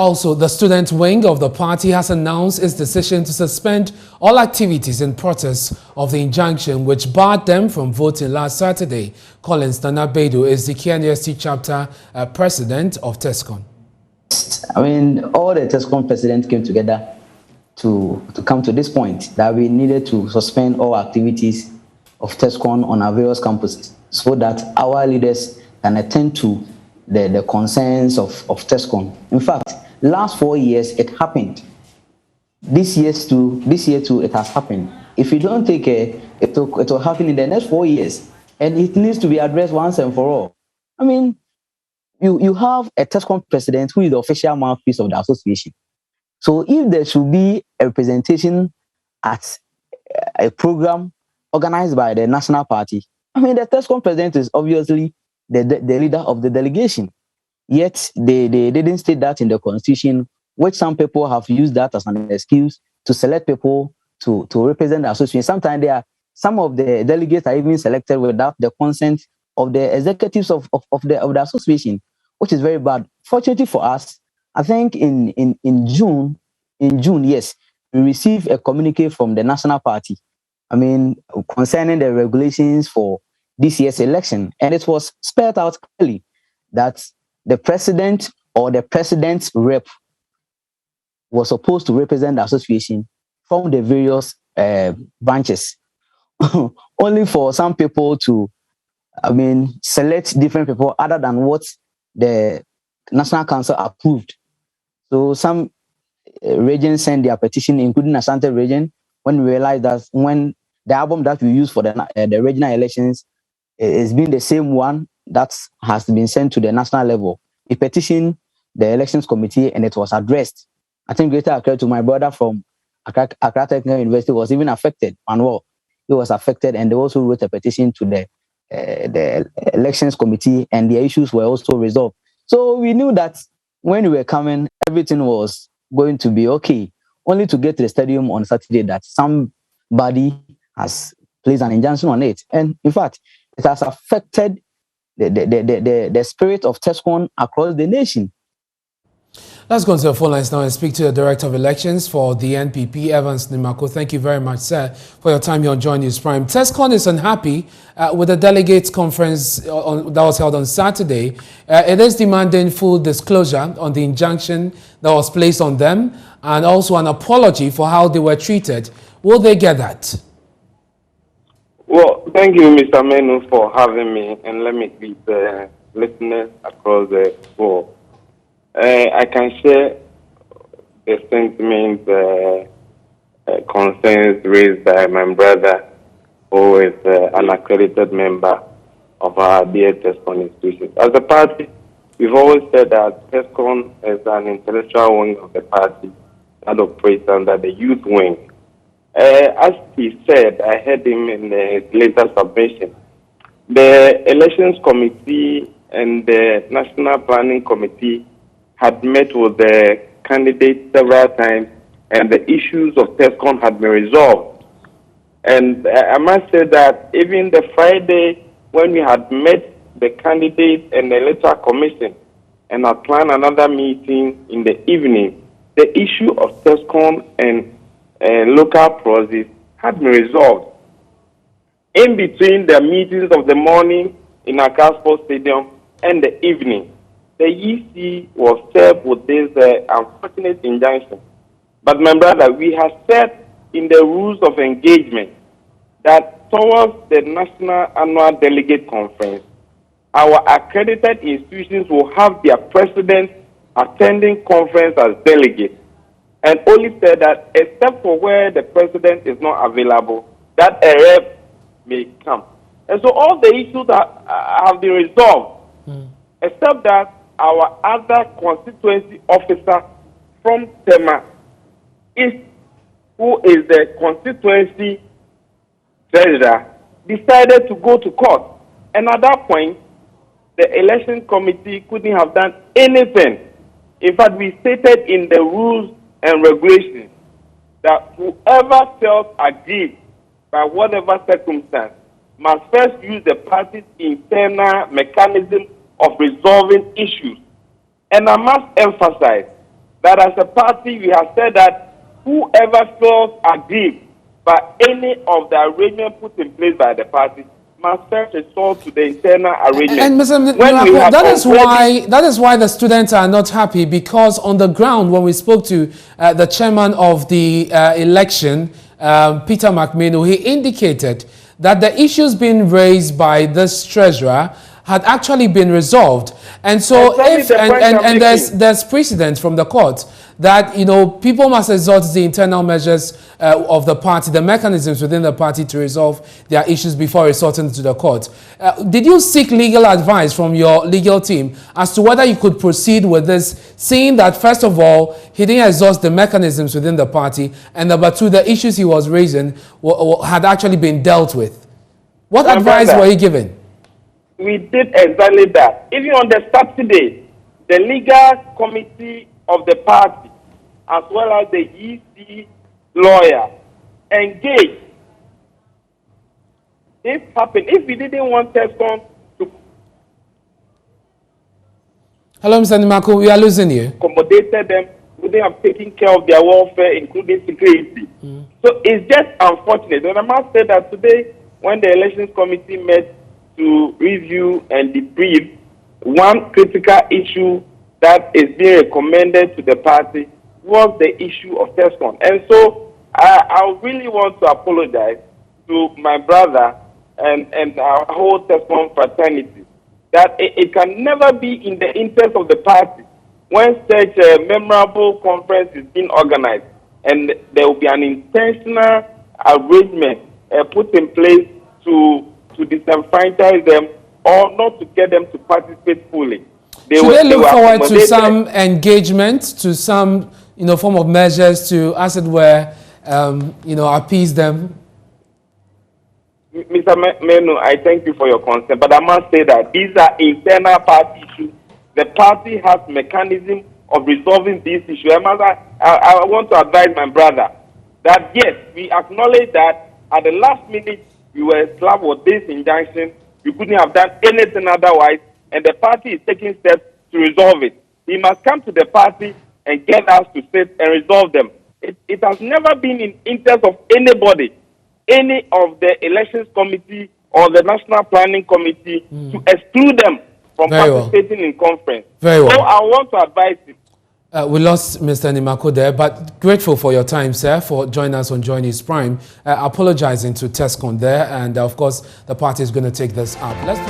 Also, the student wing of the party has announced its decision to suspend all activities in protest of the injunction which barred them from voting last Saturday. Collins Nanabedu is the KNUST chapter president of TESCON. I mean, all the TESCON presidents came together to come to this point that we needed to suspend all activities of TESCON on our various campuses so that our leaders can attend to the concerns of TESCON. In fact, last 4 years it happened. This year too, it has happened. If you don't take care, it will happen in the next 4 years, and it needs to be addressed once and for all. I mean, you have a TESCON president who is the official mouthpiece of the association. So if there should be a representation at a program organized by the national party, I mean, the TESCON president is obviously the leader of the delegation. Yet they didn't state that in the constitution, which some people have used that as an excuse to select people to represent the association. Sometimes some of the delegates are even selected without the consent of the executives of the association, which is very bad. Fortunately for us, I think in June, yes, we received a communique from the national party, I mean, concerning the regulations for this year's election. And it was spelled out clearly that the president or the president's rep was supposed to represent the association from the various branches. Only for some people to, I mean, select different people other than what the National Council approved. So some regions sent their petition, including Asante region, when we realized that when the album that we use for the regional elections is being the same one that has been sent to the national level. We petitioned the elections committee and it was addressed. I think Greater Accra, to my brother from Accra Technical University, was even affected. Manuel, he was affected, and they also wrote a petition to the elections committee, and the issues were also resolved. So we knew that when we were coming, everything was going to be okay. Only to get to the stadium on Saturday that somebody has placed an injunction on it. And in fact, it has affected the spirit of TESCON across the nation. Let's go to the phone lines now and speak to the Director of Elections for the NPP, Evans Nimako. Thank you very much, sir, for your time here on Joy News Prime. TESCON is unhappy with the delegates conference that was held on Saturday. It is demanding full disclosure on the injunction that was placed on them and also an apology for how they were treated. Will they get that? Well, thank you, Mr. Menu, for having me, and let me greet the listeners across the board. I can share the sentiments, concerns raised by my brother, who is an accredited member of our dear TESCON institution. As a party, we've always said that TESCON is an intellectual wing of the party that operates under the youth wing. As he said, I heard him in his later submission, the elections committee and the national planning committee had met with the candidates several times, and the issues of TESCON had been resolved. And I must say that even the Friday when we had met the candidates and the electoral commission and had planned another meeting in the evening, the issue of TESCON and local process had been resolved. In between the meetings of the morning in Accra Sports Stadium and the evening, the EC was served with this unfortunate injunction. But my brother, we have said in the rules of engagement that towards the National Annual Delegate Conference, our accredited institutions will have their presidents attending conference as delegates, and only said that except for where the president is not available, that a rep may come. And so all the issues have been resolved, except that our other constituency officer from Tema East, who is the constituency treasurer, decided to go to court. And at that point, the election committee couldn't have done anything. In fact, we stated in the rules and regulations that whoever felt aggrieved by whatever circumstance must first use the party's internal mechanism of resolving issues. And I must emphasize that as a party we have said that whoever feels aggrieved by any of the arrangements put in place by the party must first resort to the internal arrangement. And Mr. Nimako, that is why the students are not happy, because on the ground, when we spoke to the chairman of the election, Peter McMino, he indicated that the issues being raised by this treasurer had actually been resolved. And so there's precedent from the court that, you know, people must exhaust the internal measures of the party, the mechanisms within the party to resolve their issues before resorting to the court. Did you seek legal advice from your legal team as to whether you could proceed with this, seeing that, first of all, he didn't exhaust the mechanisms within the party, and number two, the issues he was raising had actually been dealt with? What advice were you given? We did exactly that. Even on the Saturday, the legal committee of the party, as well as the EC lawyer, engaged. This happened. If we didn't want TESCON to... Hello, Mr. Nimako, we are losing you. Accommodated them, would they have taken care of their welfare, including security? So it's just unfortunate. And I must say that today, when the elections committee met to review and debrief, one critical issue that is being recommended to the party was the issue of TESCON. And so I really want to apologize to my brother and our whole TESCON fraternity that it can never be in the interest of the party when such a memorable conference is being organized and there will be an intentional arrangement put in place to disenfranchise them or not to get them to participate fully. Should they look forward to some engagement, to some, you know, form of measures to, as it were, you know, appease them? Mr. Menu, I thank you for your concern, but I must say that these are internal party issues. The party has mechanism of resolving these issues. I want to advise my brother that yes, we acknowledge that at the last minute we were slapped with this injunction. We couldn't have done anything otherwise, and the party is taking steps to resolve it. He must come to the party and get us to sit and resolve them. It has never been in interest of anybody, any of the elections committee or the national planning committee to exclude them from participating in conference. Very well. So I want to advise him. We lost Mr. Nimako there, but grateful for your time, sir, for joining us on Join News Prime. Apologizing to TESCON there, and of course, the party is going to take this up. Let's